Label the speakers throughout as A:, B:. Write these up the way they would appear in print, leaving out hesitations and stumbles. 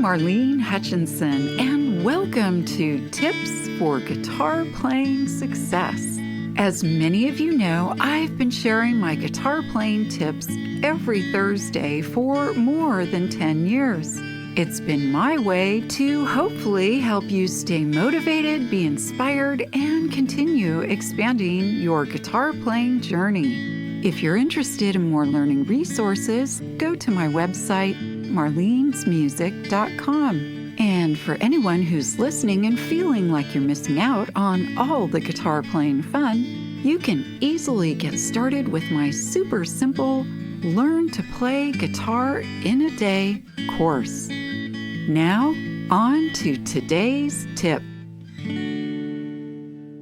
A: I'm Marlene Hutchinson, and welcome to Tips for Guitar Playing Success. As many of you know, I've been sharing my guitar playing tips every Thursday for more than 10 years. It's been my way to hopefully help you stay motivated, be inspired, and continue expanding your guitar playing journey. If you're interested in more learning resources, go to my website, marlenesmusic.com. And for anyone who's listening and feeling like you're missing out on all the guitar playing fun, you can easily get started with my super simple Learn to Play Guitar in a Day course. Now, on to today's tip.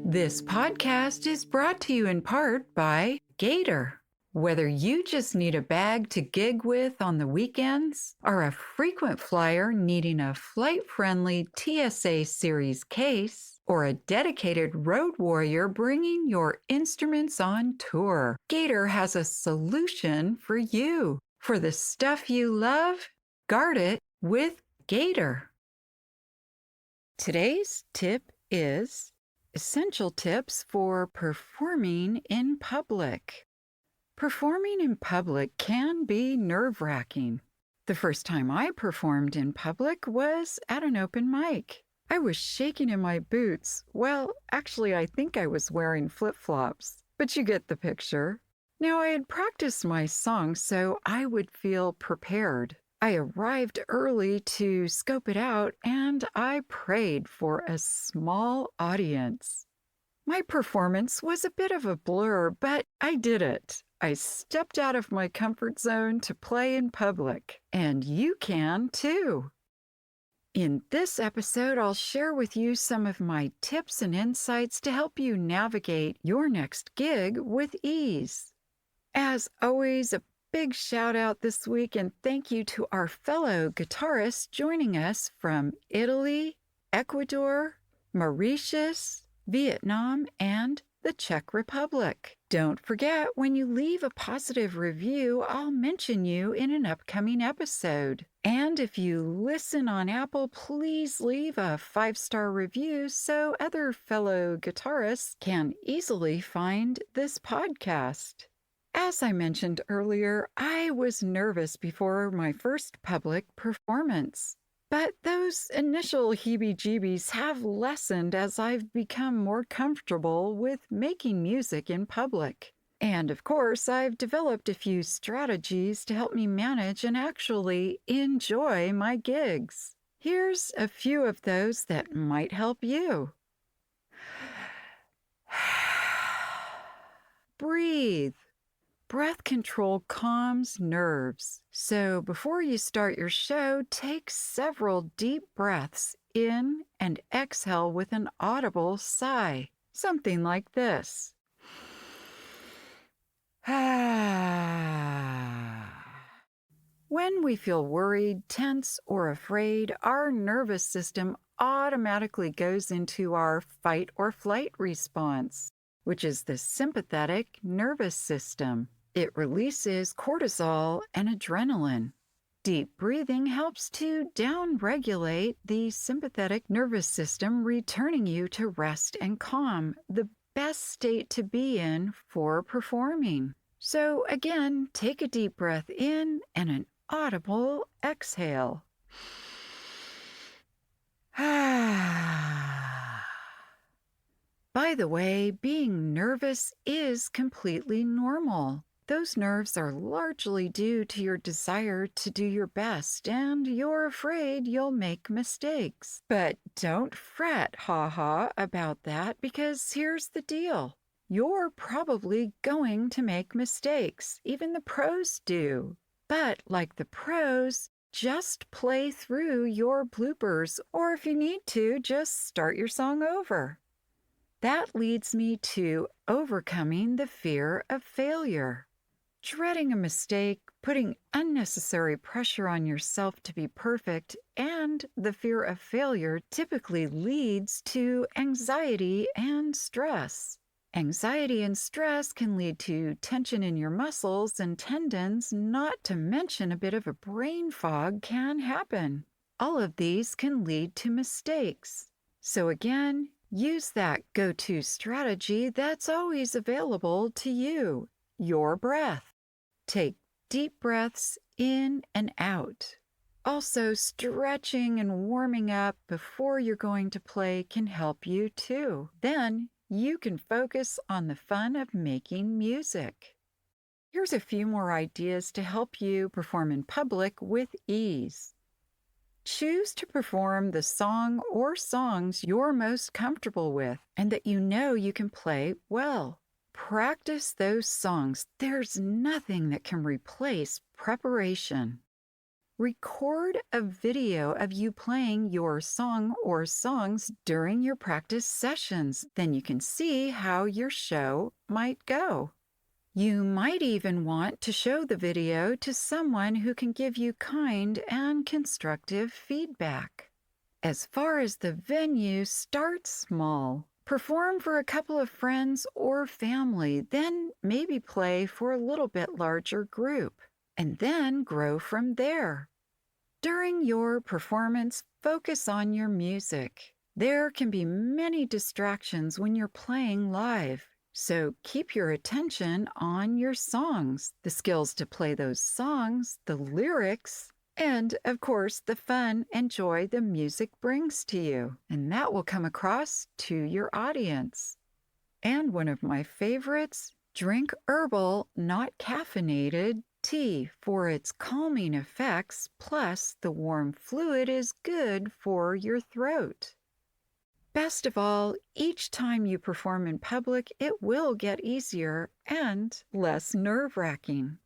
A: This podcast is brought to you in part by Gator. Whether you just need a bag to gig with on the weekends, or a frequent flyer needing a flight-friendly TSA Series case, or a dedicated road warrior bringing your instruments on tour, Gator has a solution for you. For the stuff you love, guard it with Gator. Today's tip is essential tips for performing in public. Performing in public can be nerve-wracking. The first time I performed in public was at an open mic. I was shaking in my boots. Well, actually, I think I was wearing flip-flops, but you get the picture. Now, I had practiced my song so I would feel prepared. I arrived early to scope it out, and I prayed for a small audience. My performance was a bit of a blur, but I did it. I stepped out of my comfort zone to play in public, and you can too. In this episode, I'll share with you some of my tips and insights to help you navigate your next gig with ease. As always, a big shout out this week and thank you to our fellow guitarists joining us from Italy, Ecuador, Mauritius, Vietnam, and the Czech Republic. Don't forget, when you leave a positive review, I'll mention you in an upcoming episode. And if you listen on Apple, please leave a 5-star review so other fellow guitarists can easily find this podcast. As I mentioned earlier, I was nervous before my first public performance. But those initial heebie-jeebies have lessened as I've become more comfortable with making music in public. And of course, I've developed a few strategies to help me manage and actually enjoy my gigs. Here's a few of those that might help you. Breathe. Breath control calms nerves. So before you start your show, take several deep breaths in and exhale with an audible sigh. Something like this. When we feel worried, tense, or afraid, our nervous system automatically goes into our fight or flight response, which is the sympathetic nervous system. It releases cortisol and adrenaline. Deep breathing helps to down-regulate the sympathetic nervous system, returning you to rest and calm, the best state to be in for performing. So again, take a deep breath in and an audible exhale. By the way, being nervous is completely normal. Those nerves are largely due to your desire to do your best, and you're afraid you'll make mistakes. But don't fret, about that, because here's the deal. You're probably going to make mistakes. Even the pros do. But like the pros, just play through your bloopers, or if you need to, just start your song over. That leads me to overcoming the fear of failure. Dreading a mistake, putting unnecessary pressure on yourself to be perfect, and the fear of failure typically leads to anxiety and stress. Anxiety and stress can lead to tension in your muscles and tendons, not to mention a bit of a brain fog can happen. all of these can lead to mistakes. So again, use that go-to strategy that's always available to you, your breath. Take deep breaths in and out. Also, stretching and warming up before you're going to play can help you too. Then you can focus on the fun of making music. Here's a few more ideas to help you perform in public with ease. Choose to perform the song or songs you're most comfortable with and that you know you can play well. Practice those songs. There's nothing that can replace preparation. Record a video of you playing your song or songs during your practice sessions. Then you can see how your show might go. You might even want to show the video to someone who can give you kind and constructive feedback. As far as the venue, start small. Perform for a couple of friends or family, then maybe play for a little bit larger group, and then grow from there. During your performance, focus on your music. There can be many distractions when you're playing live. So keep your attention on your songs, the skills to play those songs, the lyrics, and of course the fun and joy the music brings to you. And that will come across to your audience. And one of my favorites, drink herbal, not caffeinated tea for its calming effects, plus the warm fluid is good for your throat. Best of all, each time you perform in public, it will get easier and less nerve-wracking.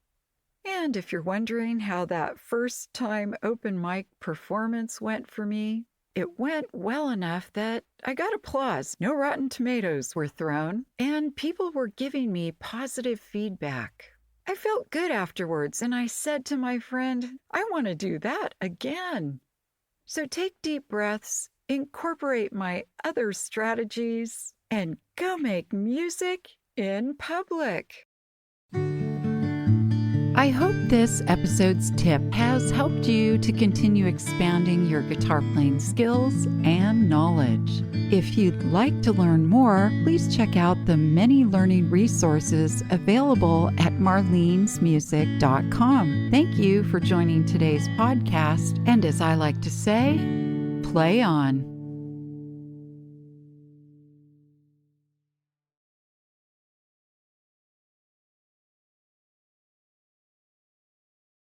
A: And if you're wondering how that first time open mic performance went for me, it went well enough that I got applause. No rotten tomatoes were thrown, and people were giving me positive feedback. I felt good afterwards, and I said to my friend, I want to do that again. So take deep breaths, incorporate my other strategies, and go make music in public. I hope this episode's tip has helped you to continue expanding your guitar playing skills and knowledge. If you'd like to learn more, please check out the many learning resources available at marlenesmusic.com. Thank you for joining today's podcast, and as I like to say, play on.